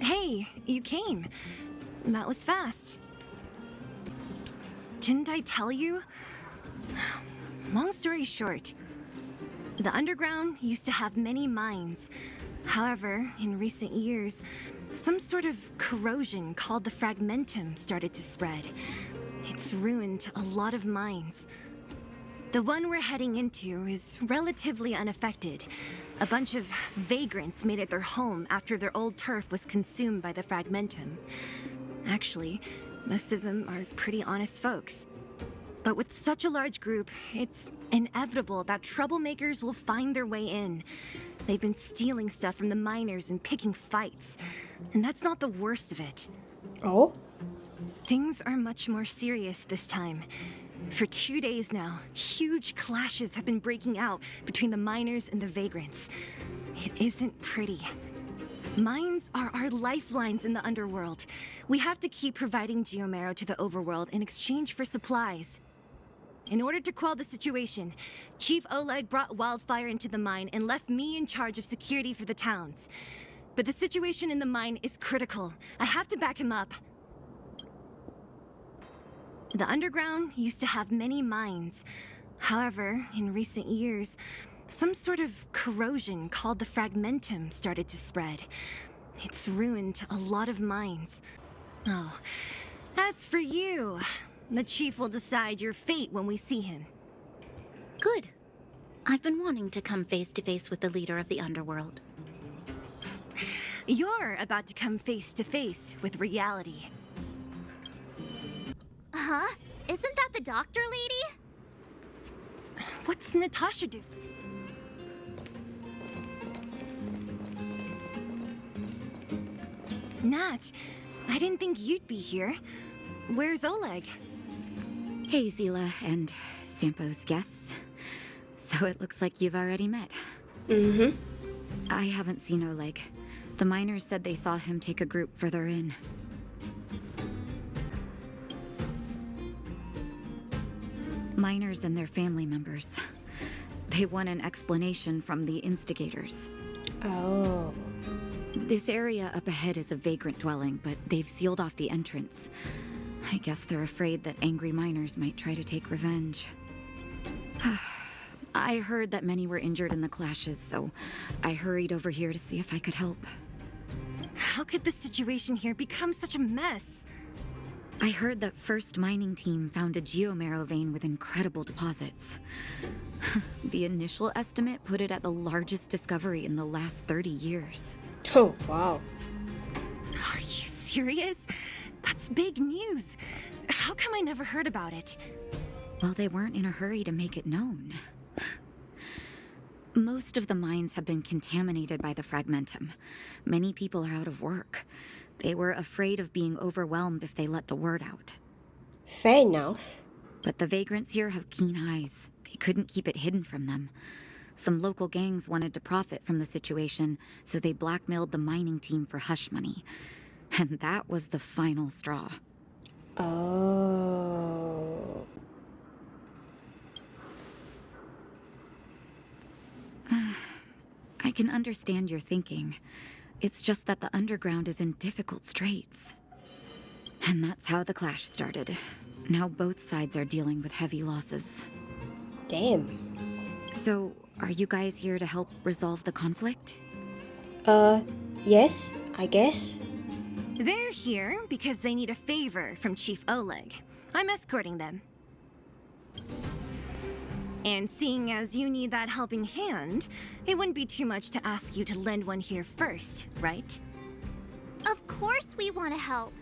Hey, you came. That was fast. Didn't I tell you? Long story short, the underground used to have many mines. However, in recent years, some sort of corrosion called the fragmentum started to spread. It's ruined a lot of mines. The one we're heading into is relatively unaffected. A bunch of vagrants made it their home after their old turf was consumed by the fragmentum. Actually, most of them are pretty honest folks. But with such a large group, it's inevitable that troublemakers will find their way in. They've been stealing stuff from the miners and picking fights. And that's not the worst of it. Oh? Things are much more serious this time. For 2 days now, huge clashes have been breaking out between the miners and the vagrants. It isn't pretty. Mines are our lifelines in the underworld. We have to keep providing geomarrow to the overworld in exchange for supplies. In order to quell the situation, Chief Oleg brought wildfire into the mine and left me in charge of security for the towns. But the situation in the mine is critical. I have to back him up. The underground used to have many mines. However, in recent years, some sort of corrosion called the fragmentum started to spread. It's ruined a lot of mines. Oh, as for you, the chief will decide your fate when we see him. Good. I've been wanting to come face to face with the leader of the Underworld. You're about to come face to face with reality. Huh? Isn't that the doctor lady? What's Natasha do? Nat, I didn't think you'd be here. Where's Oleg? Hey, Seele and Sampo's guests. So it looks like you've already met. Mm-hmm. I haven't seen Oleg. The miners said they saw him take a group further in. Miners and their family members. They want an explanation from the instigators. Oh. This area up ahead is a vagrant dwelling, but they've sealed off the entrance. I guess they're afraid that angry miners might try to take revenge. I heard that many were injured in the clashes, so I hurried over here to see if I could help. How could the situation here become such a mess? I heard that First Mining Team found a geomarrow vein with incredible deposits. The initial estimate put it at the largest discovery in the last 30 years. Oh, wow. Are you serious? That's big news. How come I never heard about it? Well, they weren't in a hurry to make it known. Most of the mines have been contaminated by the fragmentum. Many people are out of work. They were afraid of being overwhelmed if they let the word out. Fair enough. But the vagrants here have keen eyes. They couldn't keep it hidden from them. Some local gangs wanted to profit from the situation, so they blackmailed the mining team for hush money. And that was the final straw. Oh. I can understand your thinking. It's just that the underground is in difficult straits. And that's how the clash started. Now both sides are dealing with heavy losses. Damn. So, are you guys here to help resolve the conflict? Yes, I guess. They're here because they need a favor from Chief Oleg. I'm escorting them. And seeing as you need that helping hand, it wouldn't be too much to ask you to lend one here first, right? Of course we want to help.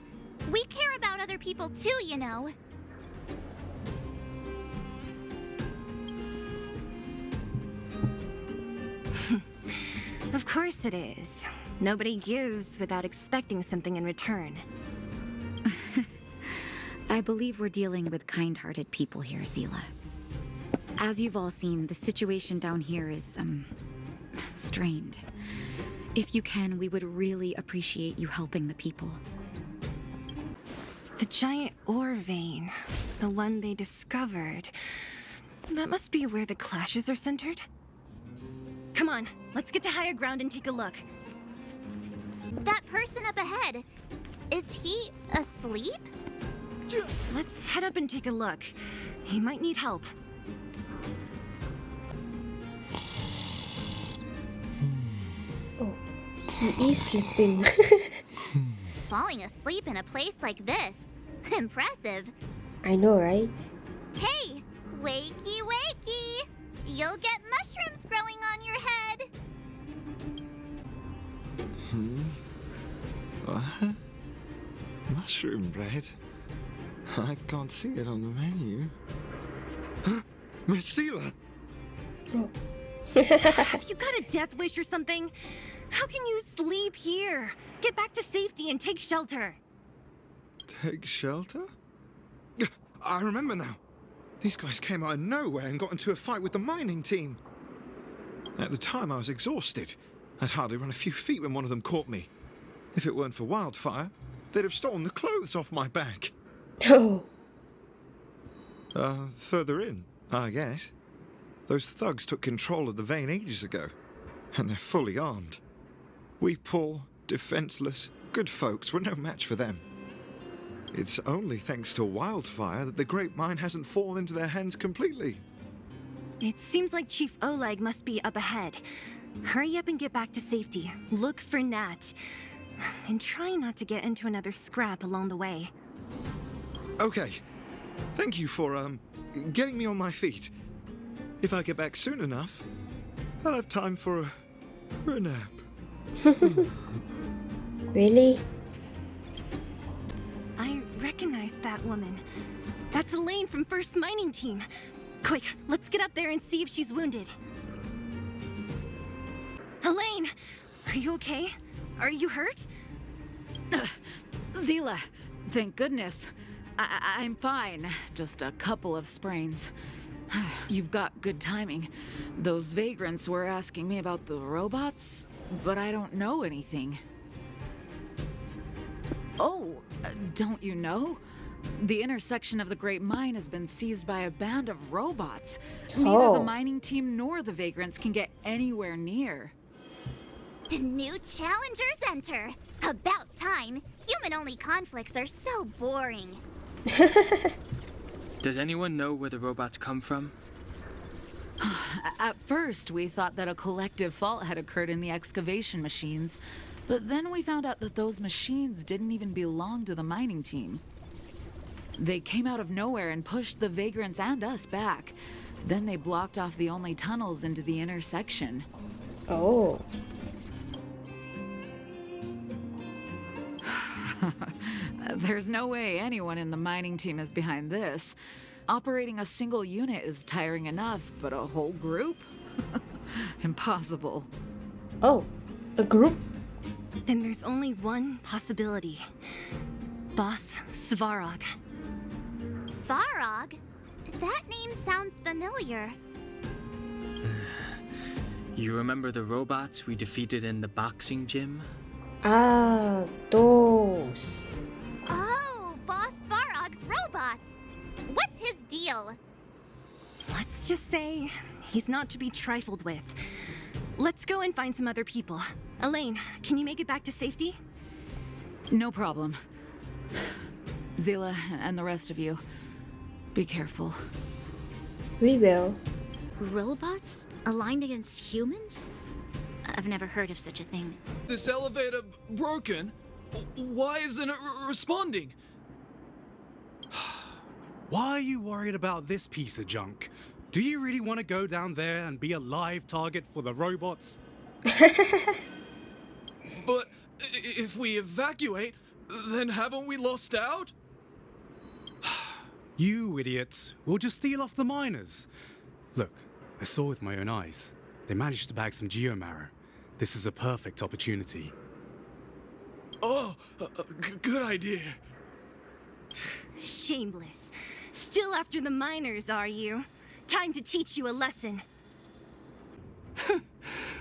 We care about other people too, you know. Of course it is. Nobody gives without expecting something in return. I believe we're dealing with kind-hearted people here, Seele. As you've all seen, the situation down here is, strained. If you can, we would really appreciate you helping the people. The giant ore vein, the one they discovered. That must be where the clashes are centered. Come on, let's get to higher ground and take a look. That person up ahead, is he asleep? Let's head up and take a look. He might need help. Oh, he is sleeping. Falling asleep in a place like this. Impressive. I know, right? Hey, wakey wakey! You'll get mushrooms growing on your head. What? Mushroom bread? I can't see it on the menu. Miss Seele! Have you got a death wish or something? How can you sleep here? Get back to safety and take shelter. Take shelter? I remember now. These guys came out of nowhere and got into a fight with the mining team. At the time, I was exhausted. I'd hardly run a few feet when one of them caught me. If it weren't for wildfire, they'd have stolen the clothes off my back. Oh. Further in, I guess. Those thugs took control of the vein ages ago, and they're fully armed. We poor, defenseless, good folks were no match for them. It's only thanks to wildfire that the Great Mine hasn't fallen into their hands completely. It seems like Chief Oleg must be up ahead. Hurry up and get back to safety. Look for Nat. And try not to get into another scrap along the way. Okay. Thank you for, getting me on my feet. If I get back soon enough, I'll have time for a nap. Really? I recognize that woman. That's Elaine from First Mining Team. Quick, let's get up there and see if she's wounded. Elaine, are you okay? Are you hurt? Seele, thank goodness. I'm fine. Just a couple of sprains. You've got good timing. Those vagrants were asking me about the robots, but I don't know anything. Oh, don't you know? The intersection of the Great Mine has been seized by a band of robots. Neither the mining team nor the vagrants can get anywhere near. New challengers enter. About time. Human-only conflicts are so boring. Does anyone know where the robots come from? At first, we thought that a collective fault had occurred in the excavation machines, but then we found out that those machines didn't even belong to the mining team. They came out of nowhere and pushed the vagrants and us back. Then they blocked off the only tunnels into the intersection. Oh. There's no way anyone in the mining team is behind this. Operating a single unit is tiring enough, but a whole group? Impossible. Oh. A group? Then there's only one possibility. Boss Svarog. Svarog? That name sounds familiar. You remember the robots we defeated in the boxing gym? Ah, those. Oh, Boss Svarog's robots. What's his deal? Let's just say he's not to be trifled with. Let's go and find some other people. Elaine, can you make it back to safety? No problem. Seele and the rest of you, be careful. We will. Robots? Aligned against humans? I've never heard of such a thing. This elevator broken? Why isn't it responding? Why are you worried about this piece of junk? Do you really want to go down there and be a live target for the robots? But if we evacuate, then haven't we lost out? You idiots. We'll just steal off the miners. Look, I saw with my own eyes. They managed to bag some geomarrow. This is a perfect opportunity. Oh, good idea. Shameless. Still after the miners, are you? Time to teach you a lesson.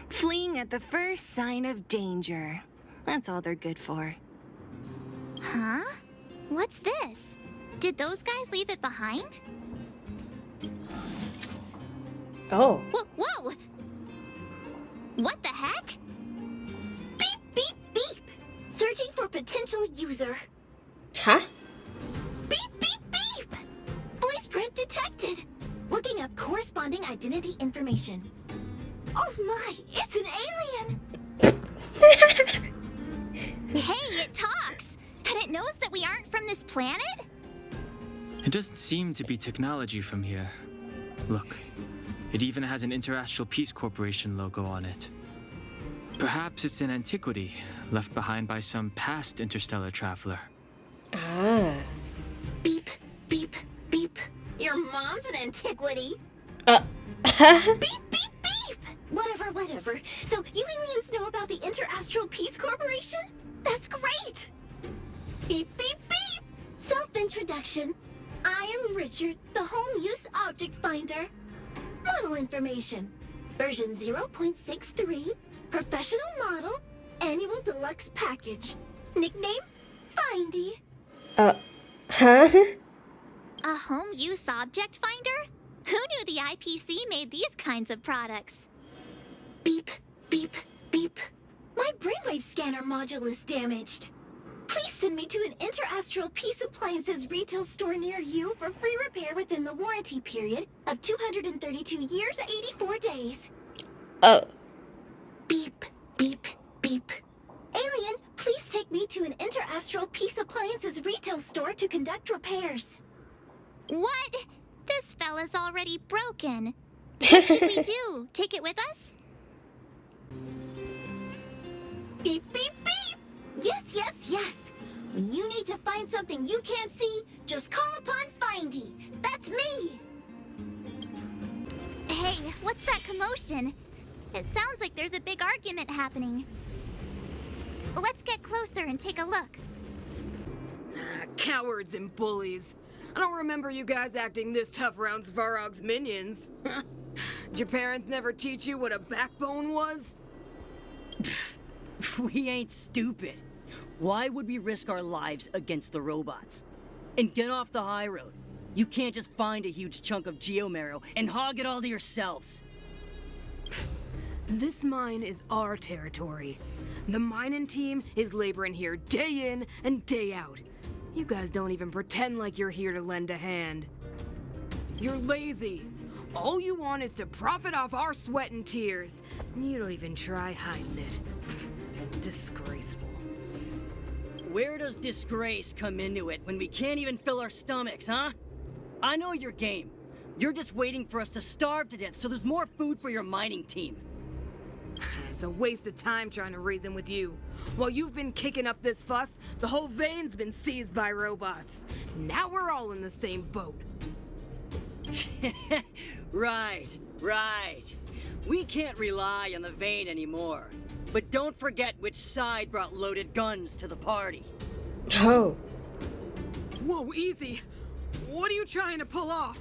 Fleeing at the first sign of danger. That's all they're good for. Huh? What's this? Did those guys leave it behind? Oh. Whoa! What the heck? Beep, beep, beep! Searching for potential user. Huh? Beep, beep, beep! Voice print detected. Looking up corresponding identity information. Oh my, it's an alien! Hey, it talks! And it knows that we aren't from this planet? It doesn't seem to be technology from here. Look, it even has an Interastral Peace Corporation logo on it. Perhaps it's an antiquity left behind by some past interstellar traveler. Ah. Beep, beep, beep. Your mom's an antiquity. Beep, beep, beep! Whatever, whatever. So you aliens know about the Interastral Peace Corporation? That's great! Beep, beep, beep! Self-introduction. I am Richard, the Home Use Object Finder. Model information. Version 0.63. Professional model. Annual deluxe package. Nickname? Findy. Huh? A home use object finder? Who knew the IPC made these kinds of products? Beep, beep, beep. My brainwave scanner module is damaged. Please send me to an Interastral Peace Appliances retail store near you for free repair within the warranty period of 232 years, 84 days. Beep, beep, beep. Alien, please take me to an Interastral Peace Appliances retail store to conduct repairs. What? This fella's already broken. What should we do? Take it with us? Beep, beep, beep! Yes, yes, yes! When you need to find something you can't see, just call upon Findy. That's me! Hey, what's that commotion? It sounds like there's a big argument happening. Let's get closer and take a look. Cowards and bullies. I don't remember you guys acting this tough around Svarog's minions. Did your parents never teach you what a backbone was? We ain't stupid. Why would we risk our lives against the robots? And get off the high road. You can't just find a huge chunk of geomarrow and hog it all to yourselves. This mine is our territory. The mining team is laboring here day in and day out. You guys don't even pretend like you're here to lend a hand. You're lazy. All you want is to profit off our sweat and tears. You don't even try hiding it. Disgraceful. Where does disgrace come into it when we can't even fill our stomachs, huh? I know your game. You're just waiting for us to starve to death so there's more food for your mining team. It's a waste of time trying to reason with you. While you've been kicking up this fuss, the whole vein's been seized by robots. Now we're all in the same boat. Right. We can't rely on the vein anymore. But don't forget which side brought loaded guns to the party. Oh. Whoa, easy. What are you trying to pull off?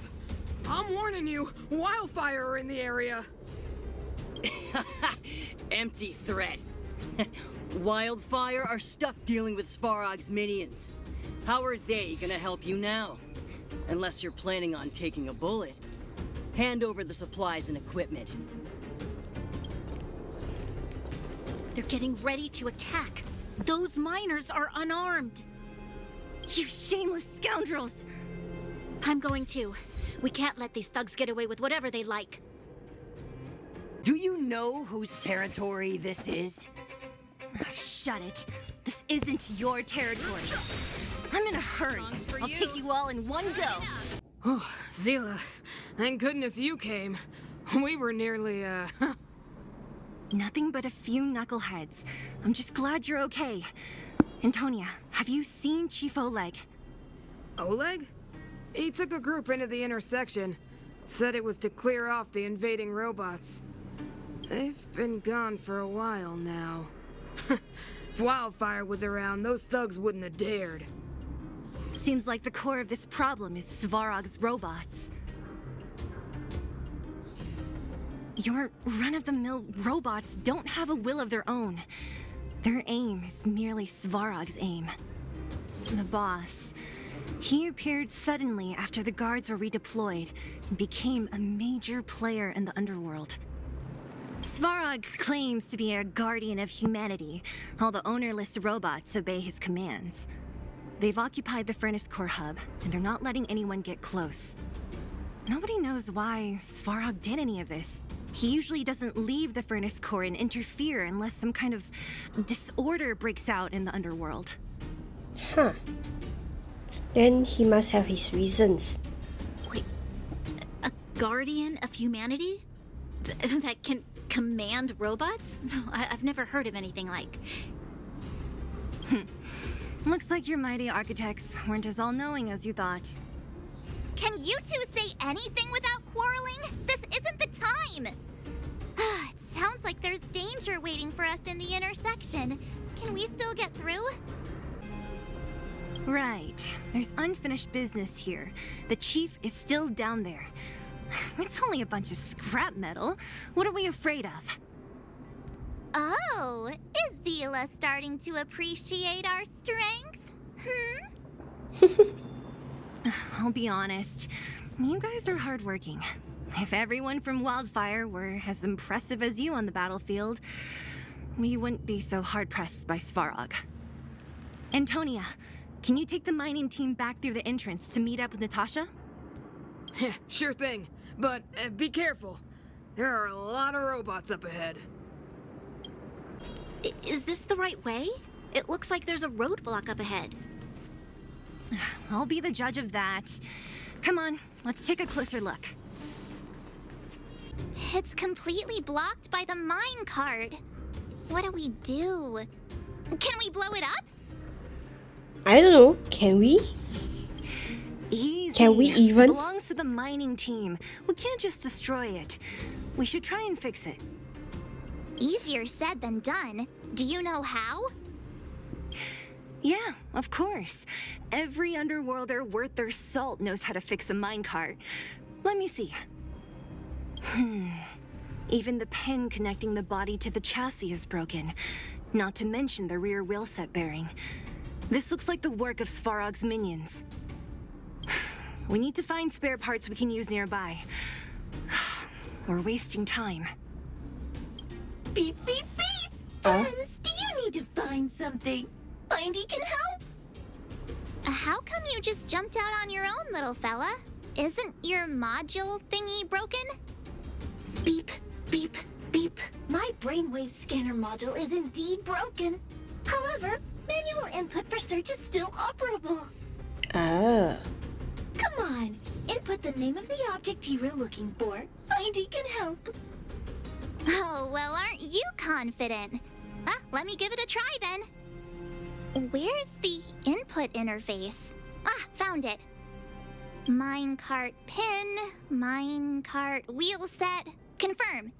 I'm warning you, wildfire are in the area. Empty threat. Wildfire are stuck dealing with Svarog's minions. How are they gonna help you now? Unless you're planning on taking a bullet. Hand over the supplies and equipment. They're getting ready to attack. Those miners are unarmed. You shameless scoundrels! I'm going too. We can't let these thugs get away with whatever they like. Do you know whose territory this is? Shut it. This isn't your territory. I'm in a hurry. I'll take you all in one go. Oh, Seele, thank goodness you came. We were nearly, Nothing but a few knuckleheads. I'm just glad you're okay. Antonia, have you seen Chief Oleg? Oleg? He took a group into the intersection. Said it was to clear off the invading robots. They've been gone for a while now. If Wildfire was around, those thugs wouldn't have dared. Seems like the core of this problem is Svarog's robots. Your run-of-the-mill robots don't have a will of their own. Their aim is merely Svarog's aim. The boss. He appeared suddenly after the guards were redeployed and became a major player in the Underworld. Svarog claims to be a guardian of humanity. All the ownerless robots obey his commands. They've occupied the Furnace Core hub, and they're not letting anyone get close. Nobody knows why Svarog did any of this. He usually doesn't leave the Furnace Core and interfere unless some kind of disorder breaks out in the Underworld. Huh. Then he must have his reasons. Wait, a guardian of humanity? That can command robots? No, I've never heard of anything like. Looks like your mighty architects weren't as all-knowing as you thought. Can you two say anything without quarreling? This isn't the time! It sounds like there's danger waiting for us in the intersection. Can we still get through? Right. There's unfinished business here. The chief is still down there. It's only a bunch of scrap metal. What are we afraid of? Oh, is Seele starting to appreciate our strength? I'll be honest. You guys are hardworking. If everyone from Wildfire were as impressive as you on the battlefield, we wouldn't be so hard-pressed by Svarog. Antonia, can you take the mining team back through the entrance to meet up with Natasha? Sure thing, but be careful. There are a lot of robots up ahead. Is this the right way? It looks like there's a roadblock up ahead. I'll be the judge of that. Come on, let's take a closer look. It's completely blocked by the mine cart. What do we do? Can we blow it up? I don't know. Can we? Easy. Can we even? It belongs to the mining team. We can't just destroy it. We should try and fix it. Easier said than done. Do you know how? Yeah, of course. Every Underworlder worth their salt knows how to fix a minecart. Let me see. Even the pin connecting the body to the chassis is broken. Not to mention the rear wheel set bearing. This looks like the work of Svarog's minions. We need to find spare parts we can use nearby. We're wasting time. Beep, beep, beep! Friends, do you need to find something? Findy can help? How come you just jumped out on your own, little fella? Isn't your module thingy broken? Beep, beep, beep. My brainwave scanner module is indeed broken. However, manual input for search is still operable. Ah. Come on, input the name of the object you were looking for. Findy can help. Oh, well, aren't you confident? Let me give it a try then. Where's the input interface? Found it. Minecart pin, minecart wheel set, confirm.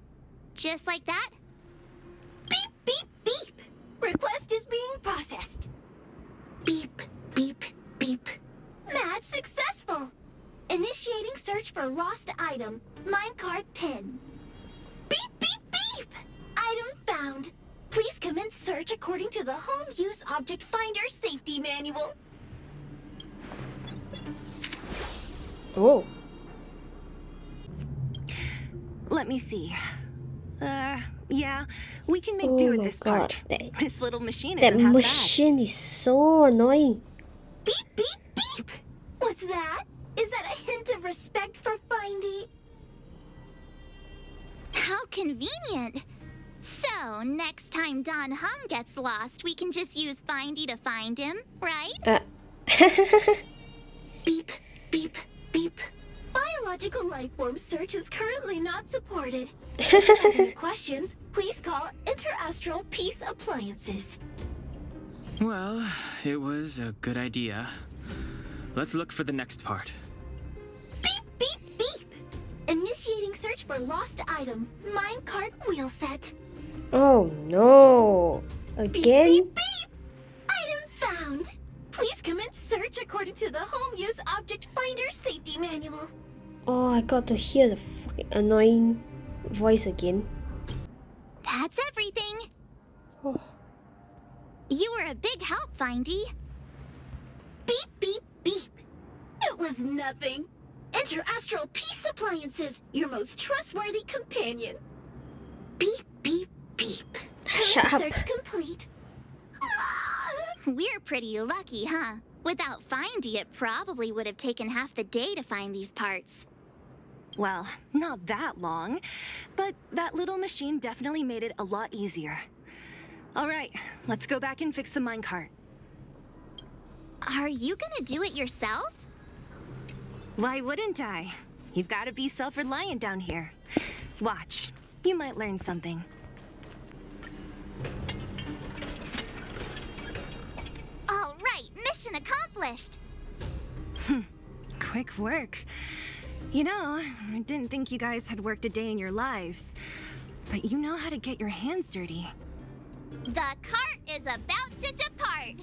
Just like that? Beep, beep, beep. Request is being processed. Beep, beep, beep. Match successful. Initiating search for lost item, minecart pin. Beep, beep, beep. Item found. Please commence search according to the Home Use Object Finder Safety Manual. Oh. Let me see. Yeah, we can make do with this part. This little machine isn't half bad. That machine is so annoying. Beep, beep, beep. What's that? Is that a hint of respect for Findy? How convenient. So, next time Don Hum gets lost, we can just use Findy to find him, right? Beep, beep, beep. Biological life form search is currently not supported. If you have any questions, please call Interastral Peace Appliances. Well, it was a good idea. Let's look for the next part. Beep, beep, beep. Initiating search for lost item, minecart wheel set. Oh no. Again? Beep, beep, beep. Item found. Please commence search according to the Home Use Object Finder Safety Manual. Oh, I got to hear the fucking annoying voice again. That's everything. Oh. You were a big help, Findy. Beep, beep, beep. It was nothing. Enter Astral Peace Appliances, your most trustworthy companion. Beep, beep, beep. Shut up. Search complete. We're pretty lucky, huh? Without Findy, it probably would have taken half the day to find these parts. Well, not that long, but that little machine definitely made it a lot easier. All right, let's go back and fix the minecart. Are you gonna do it yourself? Why wouldn't I? You've got to be self-reliant down here. Watch, you might learn something. All right, mission accomplished. Quick work. You know, I didn't think you guys had worked a day in your lives, but you know how to get your hands dirty. The cart is about to depart.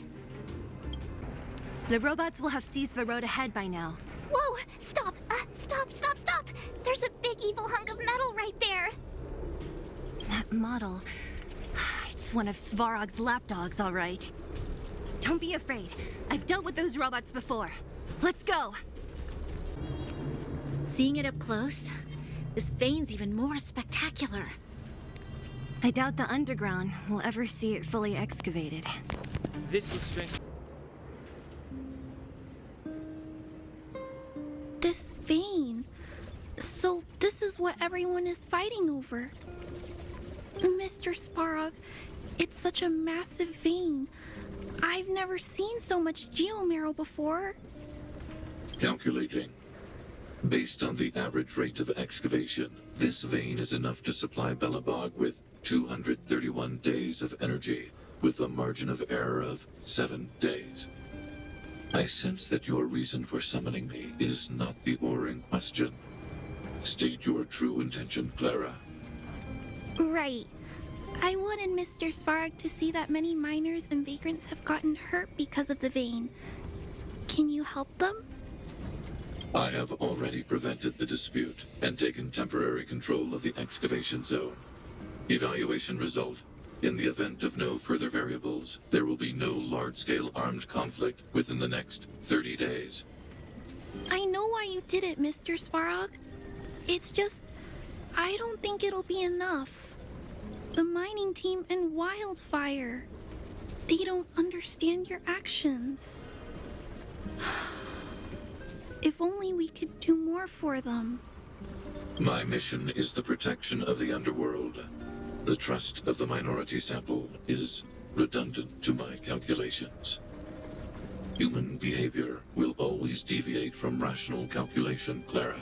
The robots will have seized the road ahead by now. Whoa, stop, stop. There's a big evil hunk of metal right there. That model, it's one of Svarog's lapdogs, all right. Don't be afraid. I've dealt with those robots before. Let's go. Seeing it up close, this vein's even more spectacular. I doubt the underground will ever see it fully excavated. This will strengthen. This vein. So this is what everyone is fighting over. Mr. Svarog, it's such a massive vein. I've never seen so much geomarrow before. Calculating. Based on the average rate of excavation, this vein is enough to supply Belobog with 231 days of energy, with a margin of error of 7 days. I sense that your reason for summoning me is not the ore in question. State your true intention, Clara. Right. I wanted Mr. Svarog to see that many miners and vagrants have gotten hurt because of the vein. Can you help them? I have already prevented the dispute and taken temporary control of the excavation zone. Evaluation result. In the event of no further variables, there will be no large-scale armed conflict within the next 30 days. I know why you did it, Mr. Svarog. It's just, I don't think it'll be enough. The mining team and Wildfire, they don't understand your actions. If only we could do more for them. My mission is the protection of the Underworld. The trust of the minority sample is redundant to my calculations. Human behavior will always deviate from rational calculation, Clara.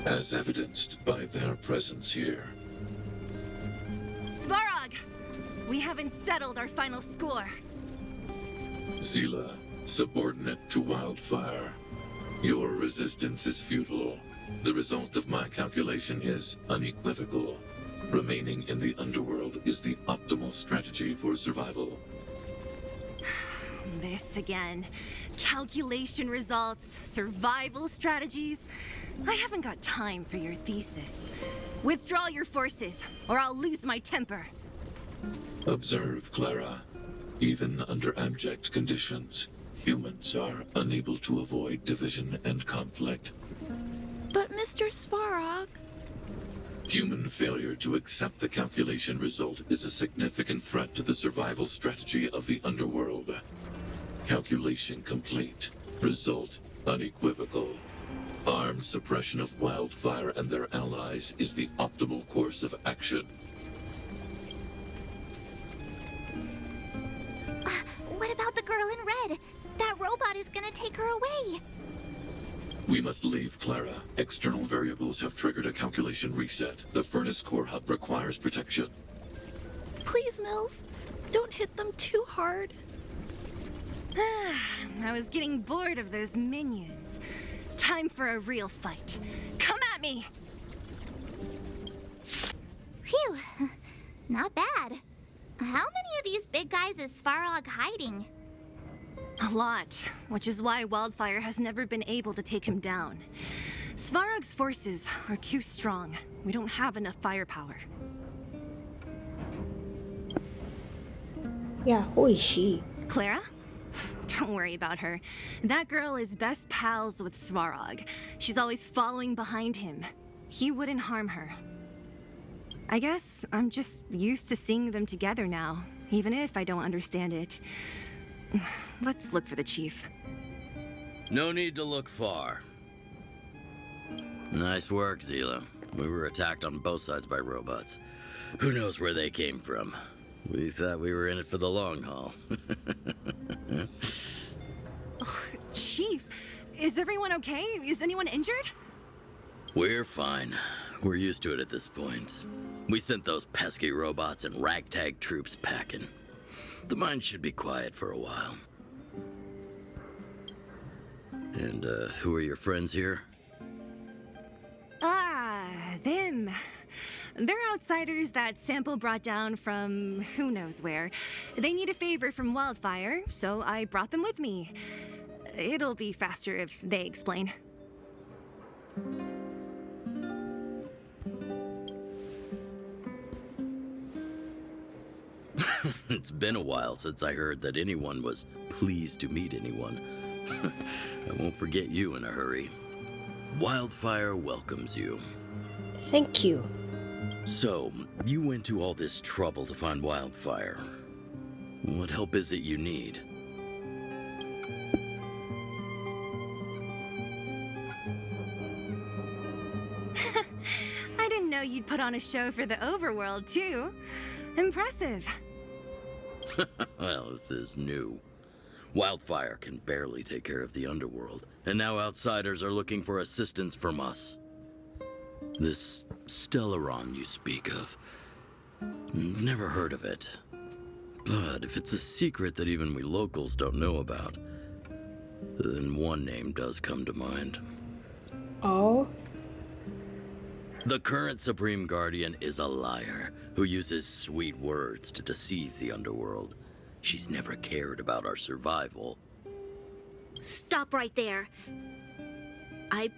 As evidenced by their presence here. Svarog! We haven't settled our final score. Seele, subordinate to Wildfire. Your resistance is futile. The result of my calculation is unequivocal. Remaining in the Underworld is the optimal strategy for survival. This again. Calculation results, survival strategies. I haven't got time for your thesis. Withdraw your forces, or I'll lose my temper. Observe, Clara. Even under abject conditions, humans are unable to avoid division and conflict. But Mr. Svarog... Human failure to accept the calculation result is a significant threat to the survival strategy of the Underworld. Calculation complete. Result unequivocal. Armed suppression of Wildfire and their allies is the optimal course of action. What about the girl in red? That robot is gonna take her away. We must leave, Clara. External variables have triggered a calculation reset. The furnace core hub requires protection. Please, Mills, don't hit them too hard. I was getting bored of those minions. Time for a real fight. Come at me! Phew, not bad. How many of these big guys is Svarog hiding? A lot, which is why Wildfire has never been able to take him down. Svarog's forces are too strong. We don't have enough firepower. Yeah, who is she? Clara? Don't worry about her. That girl is best pals with Svarog. She's always following behind him. He wouldn't harm her. I guess I'm just used to seeing them together now, even if I don't understand it. Let's look for the chief. No need to look far. Nice work, Seele. We were attacked on both sides by robots. Who knows where they came from? We thought we were in it for the long haul. Oh, Chief, is everyone okay? Is anyone injured? We're fine. We're used to it at this point. We sent those pesky robots and ragtag troops packing. The mine should be quiet for a while. And, who are your friends here? Ah, them. They're outsiders that Sample brought down from who knows where. They need a favor from Wildfire, so I brought them with me. It'll be faster if they explain. It's been a while since I heard that anyone was pleased to meet anyone. I won't forget you in a hurry. Wildfire welcomes you. Thank you. So, you went to all this trouble to find Wildfire. What help is it you need? I didn't know you'd put on a show for the Overworld, too. Impressive. Well, this is new. Wildfire can barely take care of the Underworld, and now outsiders are looking for assistance from us. This Stellaron you speak of, I've never heard of it. But if it's a secret that even we locals don't know about, then one name does come to mind. Oh? The current Supreme Guardian is a liar who uses sweet words to deceive the Underworld. She's never cared about our survival. Stop right there. I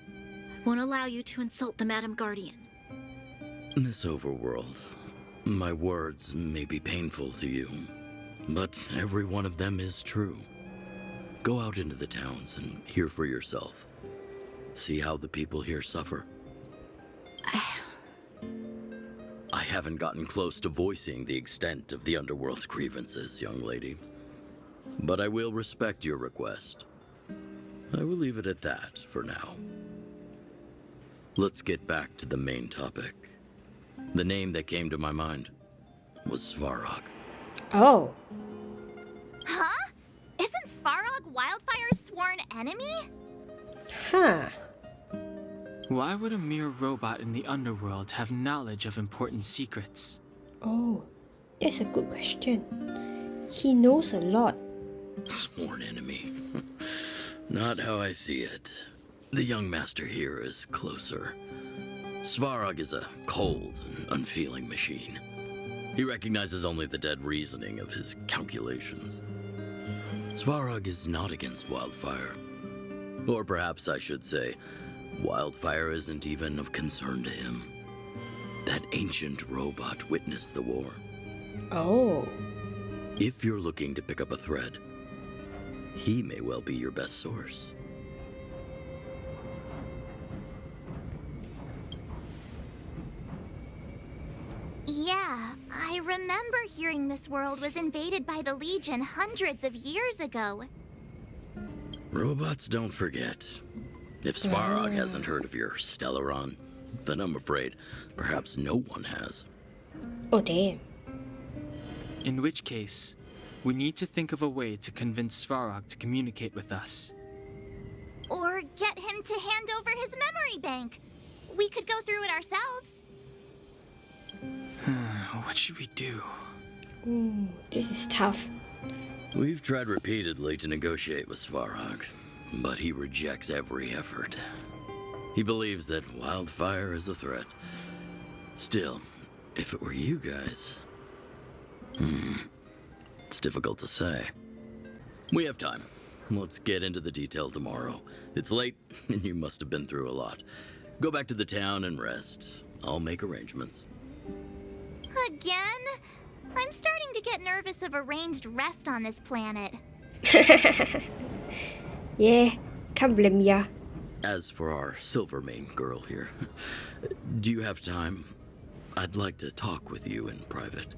won't allow you to insult the Madam Guardian. Miss Overworld, my words may be painful to you, but every one of them is true. Go out into the towns and hear for yourself. See how the people here suffer. I haven't gotten close to voicing the extent of the Underworld's grievances, young lady. But I will respect your request. I will leave it at that for now. Let's get back to the main topic. The name that came to my mind was Svarog. Oh. Huh? Isn't Svarog Wildfire's sworn enemy? Huh. Why would a mere robot in the Underworld have knowledge of important secrets? Oh, that's a good question. He knows a lot. Sworn enemy. Not how I see it. The young master here is closer. Svarog is a cold and unfeeling machine. He recognizes only the dead reasoning of his calculations. Svarog is not against Wildfire. Or perhaps I should say, Wildfire isn't even of concern to him. That ancient robot witnessed the war. Oh. If you're looking to pick up a thread, he may well be your best source. Yeah, I remember hearing this world was invaded by the Legion hundreds of years ago. Robots don't forget. If Svarog hasn't heard of your Stellaron, then I'm afraid perhaps no one has. Oh, damn. In which case, we need to think of a way to convince Svarog to communicate with us. Or get him to hand over his memory bank. We could go through it ourselves. What should we do? Ooh, this is tough. We've tried repeatedly to negotiate with Svarog, but he rejects every effort. He believes that Wildfire is a threat. Still, if it were you guys... it's difficult to say. We have time. Let's get into the detail tomorrow. It's late, and you must have been through a lot. Go back to the town and rest. I'll make arrangements. Again? I'm starting to get nervous of arranged rest on this planet. Yeah, can't blame ya. As for our Silvermane girl here, do you have time? I'd like to talk with you in private.